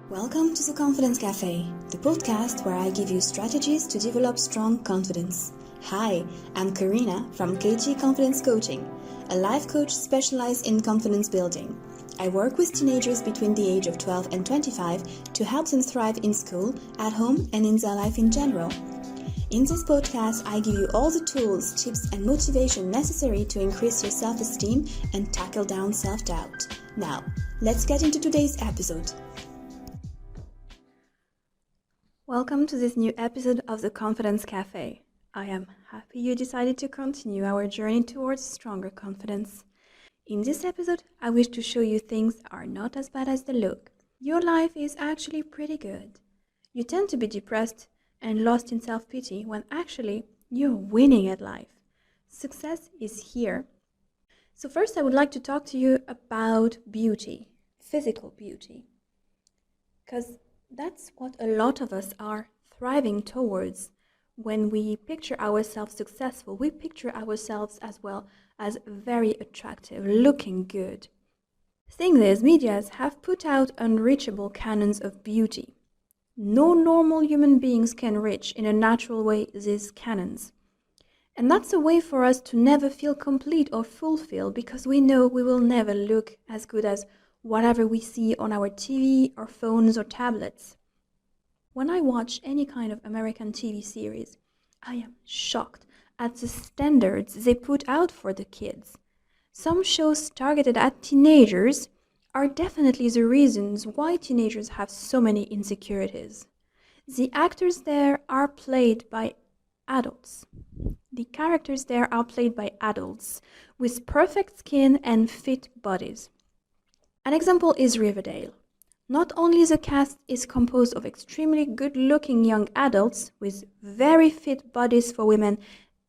Welcome to the Confidence Café, the podcast where I give you strategies to develop strong confidence. Hi, I'm Karina from KG Confidence Coaching, a life coach specialized in confidence building. I work with teenagers between the age of 12 and 25 to help them thrive in school, at home, and in their life in general. In this podcast, I give you all the tools, tips, and motivation necessary to increase your self-esteem and tackle down self-doubt. Now, let's get into today's episode. Welcome to this new episode of the Confidence Café. I am happy you decided to continue our journey towards stronger confidence. In this episode, I wish to show you things are not as bad as they look. Your life is actually pretty good. You tend to be depressed and lost in self-pity when actually you're winning at life. Success is here. So first I would like to talk to you about beauty, physical beauty. Because that's what a lot of us are thriving towards. When we picture ourselves successful, we picture ourselves as well as very attractive, looking good. Thing is, medias have put out unreachable canons of beauty. No normal human beings can reach in a natural way these canons. And that's a way for us to never feel complete or fulfilled because we know we will never look as good as whatever we see on our TV or phones or tablets. When I watch any kind of American TV series, I am shocked at the standards they put out for the kids. Some shows targeted at teenagers are definitely the reasons why teenagers have so many insecurities. The actors there are played by adults. The characters there are played by adults with perfect skin and fit bodies. An example is Riverdale. Not only the cast is composed of extremely good-looking young adults with very fit bodies for women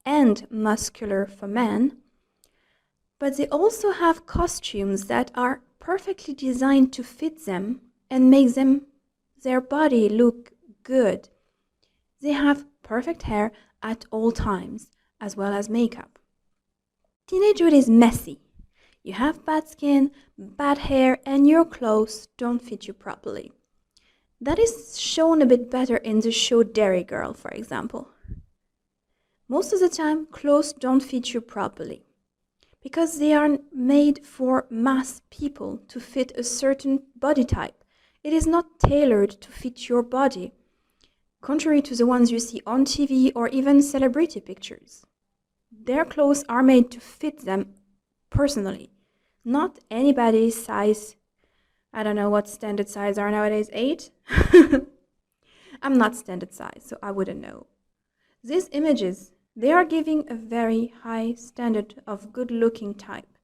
and muscular for men, but they also have costumes that are perfectly designed to fit them and make their body look good. They have perfect hair at all times, as well as makeup. Teenagehood is messy. You have bad skin, bad hair, and your clothes don't fit you properly. That is shown a bit better in the show Dairy Girl, for example. Most of the time, clothes don't fit you properly because they are made for mass people to fit a certain body type. It is not tailored to fit your body, contrary to the ones you see on TV or even celebrity pictures. Their clothes are made to fit them personally, not anybody's size. I don't know what standard size are nowadays, 8? I'm not standard size, so I wouldn't know. These images, they are giving a very high standard of good-looking type,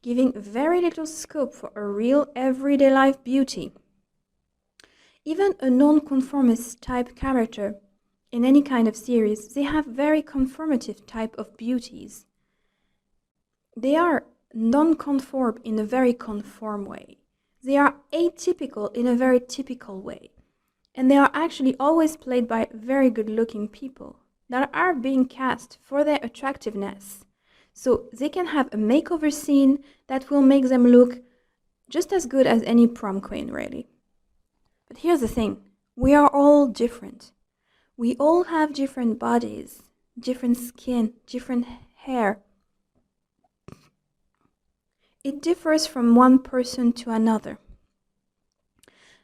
giving very little scope for a real everyday life beauty. Even a non-conformist type character in any kind of series, they have very conformative type of beauties. They are non-conform in a very conform way. They are atypical in a very typical way. And they are actually always played by very good-looking people that are being cast for their attractiveness. So they can have a makeover scene that will make them look just as good as any prom queen, really. But here's the thing. We are all different. We all have different bodies, different skin, different hair. It differs from one person to another.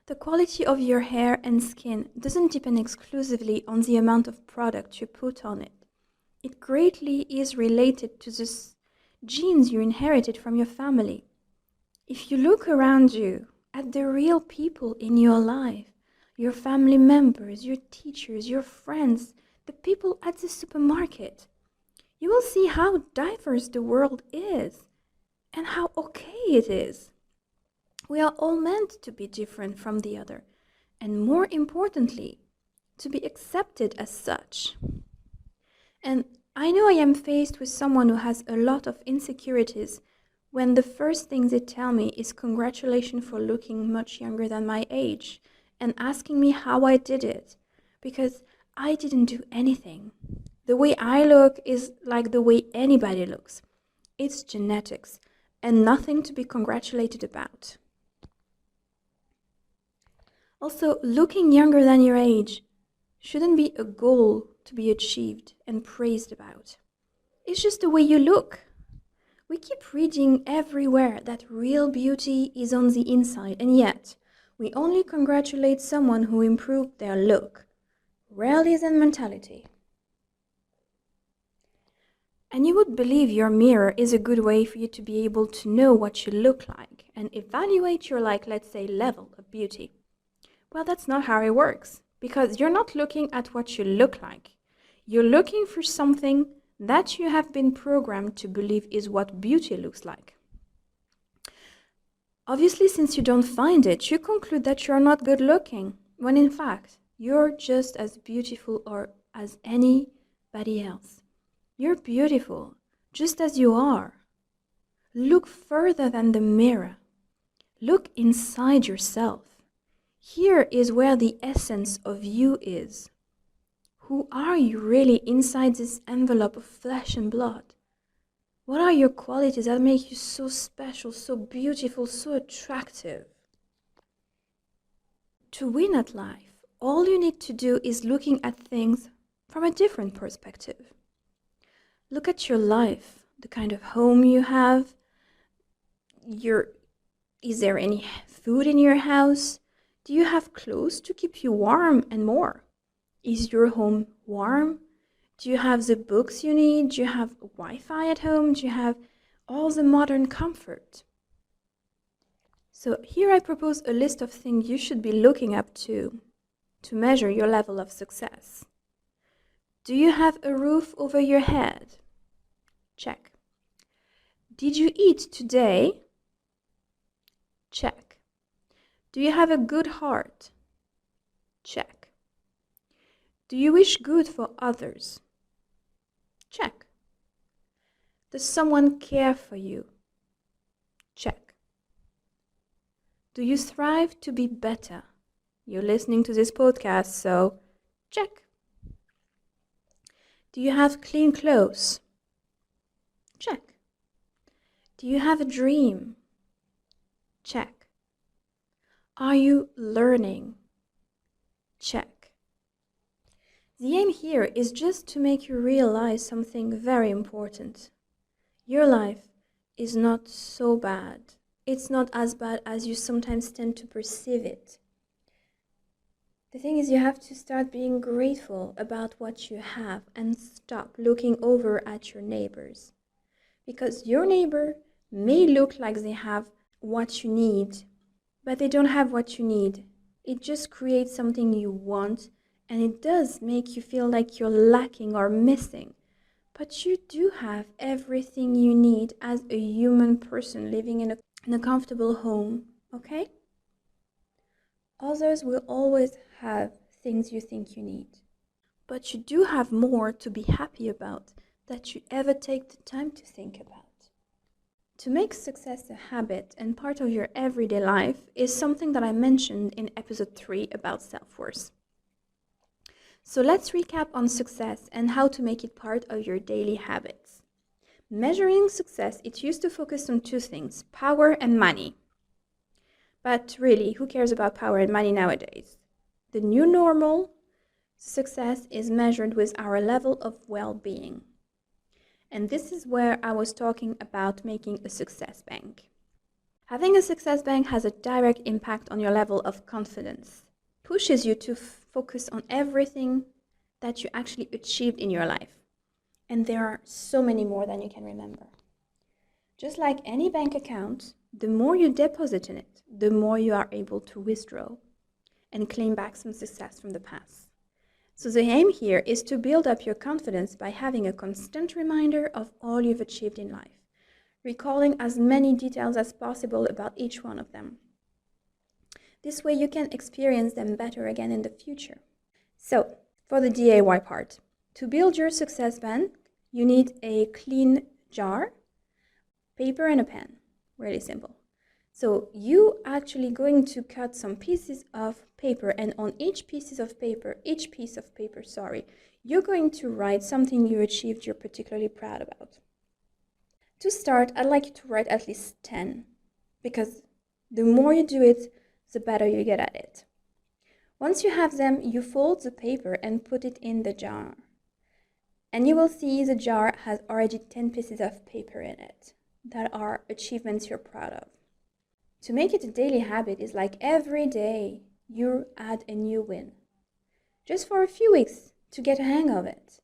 The quality of your hair and skin doesn't depend exclusively on the amount of product you put on it. It greatly is related to the genes you inherited from your family. If you look around you at the real people in your life, your family members, your teachers, your friends, the people at the supermarket, you will see how diverse the world is and how okay it is. We are all meant to be different from the other, and more importantly, to be accepted as such. And I know I am faced with someone who has a lot of insecurities when the first thing they tell me is congratulations for looking much younger than my age and asking me how I did it, because I didn't do anything. The way I look is like the way anybody looks. It's genetics and nothing to be congratulated about. Also, looking younger than your age shouldn't be a goal to be achieved and praised about. It's just the way you look. We keep reading everywhere that real beauty is on the inside, and yet we only congratulate someone who improved their look. Realism mentality. And you would believe your mirror is a good way for you to be able to know what you look like and evaluate your, let's say, level of beauty. Well, that's not how it works, because you're not looking at what you look like. You're looking for something that you have been programmed to believe is what beauty looks like. Obviously, since you don't find it, you conclude that you're not good looking, when in fact, you're just as beautiful or as anybody else. You're beautiful, just as you are. Look further than the mirror. Look inside yourself. Here is where the essence of you is. Who are you really inside this envelope of flesh and blood? What are your qualities that make you so special, so beautiful, so attractive? To win at life, all you need to do is looking at things from a different perspective. Look at your life, the kind of home you have. Is there any food in your house? Do you have clothes to keep you warm and more? Is your home warm? Do you have the books you need? Do you have Wi-Fi at home? Do you have all the modern comfort? So here I propose a list of things you should be looking up to measure your level of success. Do you have a roof over your head? Check. Did you eat today? Check. Do you have a good heart? Check. Do you wish good for others? Check. Does someone care for you? Check. Do you strive to be better? You're listening to this podcast, so check. Do you have clean clothes? Check. Do you have a dream? Check. Are you learning? Check. The aim here is just to make you realize something very important. Your life is not so bad. It's not as bad as you sometimes tend to perceive it. The thing is, you have to start being grateful about what you have and stop looking over at your neighbors. Because your neighbor may look like they have what you need, but they don't have what you need. It just creates something you want, and it does make you feel like you're lacking or missing. But you do have everything you need as a human person living in a comfortable home, okay? Others will always have things you think you need. But you do have more to be happy about that you ever take the time to think about. To make success a habit and part of your everyday life is something that I mentioned in episode 3 about self-worth. So let's recap on success and how to make it part of your daily habits. Measuring success, it used to focus on 2 things, power and money. But really, who cares about power and money nowadays? The new normal success is measured with our level of well-being. And this is where I was talking about making a success bank. Having a success bank has a direct impact on your level of confidence. Pushes you to focus on everything that you actually achieved in your life. And there are so many more than you can remember. Just like any bank account, the more you deposit in it, the more you are able to withdraw and claim back some success from the past. So the aim here is to build up your confidence by having a constant reminder of all you've achieved in life, recalling as many details as possible about each one of them. This way you can experience them better again in the future. So, for the DIY part, to build your success bank, you need a clean jar, paper and a pen. Really simple. So you actually going to cut some pieces of paper, and on each piece of paper, you're going to write something you achieved you're particularly proud about. To start, I'd like you to write at least 10, because the more you do it, the better you get at it. Once you have them, you fold the paper and put it in the jar. And you will see the jar has already 10 pieces of paper in it that are achievements you're proud of. To make it a daily habit is like every day you add a new win. Just for a few weeks to get a hang of it.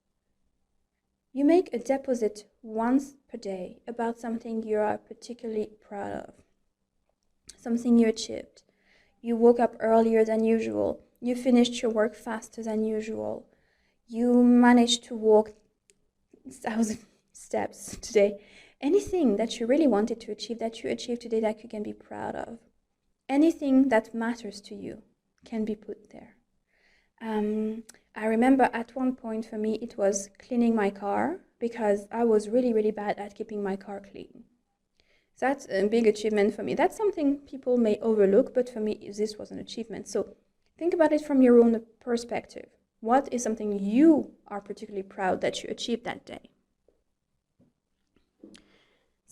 You make a deposit once per day about something you are particularly proud of. Something you achieved. You woke up earlier than usual. You finished your work faster than usual. You managed to walk 1,000 steps today. Anything that you really wanted to achieve, that you achieved today, that you can be proud of. Anything that matters to you can be put there. I remember at one point for me it was cleaning my car, because I was really bad at keeping my car clean. So that's a big achievement for me. That's something people may overlook, but for me this was an achievement. So think about it from your own perspective. What is something you are particularly proud that you achieved that day?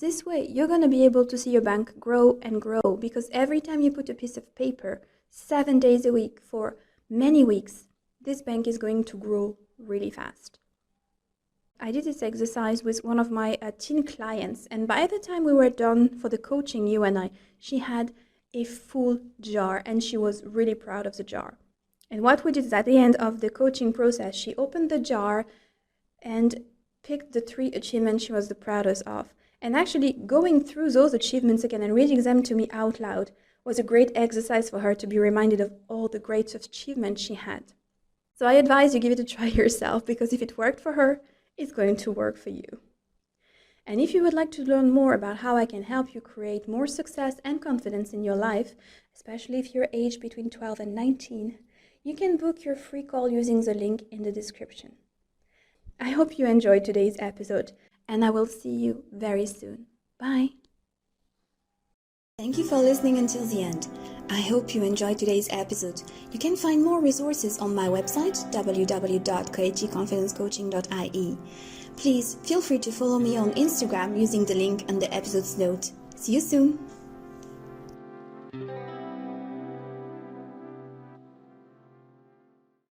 This way, you're going to be able to see your bank grow and grow, because every time you put a piece of paper, 7 days a week for many weeks, this bank is going to grow really fast. I did this exercise with one of my teen clients, and by the time we were done for the coaching, you and I, she had a full jar, and she was really proud of the jar. And what we did is at the end of the coaching process, she opened the jar and picked the 3 achievements she was the proudest of. And actually going through those achievements again and reading them to me out loud was a great exercise for her to be reminded of all the great achievements she had. So I advise you give it a try yourself, because if it worked for her, it's going to work for you. And if you would like to learn more about how I can help you create more success and confidence in your life, especially if you're aged between 12 and 19, you can book your free call using the link in the description. I hope you enjoyed today's episode, and I will see you very soon. Bye! Thank you for listening until the end. I hope you enjoyed today's episode. You can find more resources on my website, www.coachingconfidencecoaching.ie. Please feel free to follow me on Instagram using the link in the episode's note. See you soon!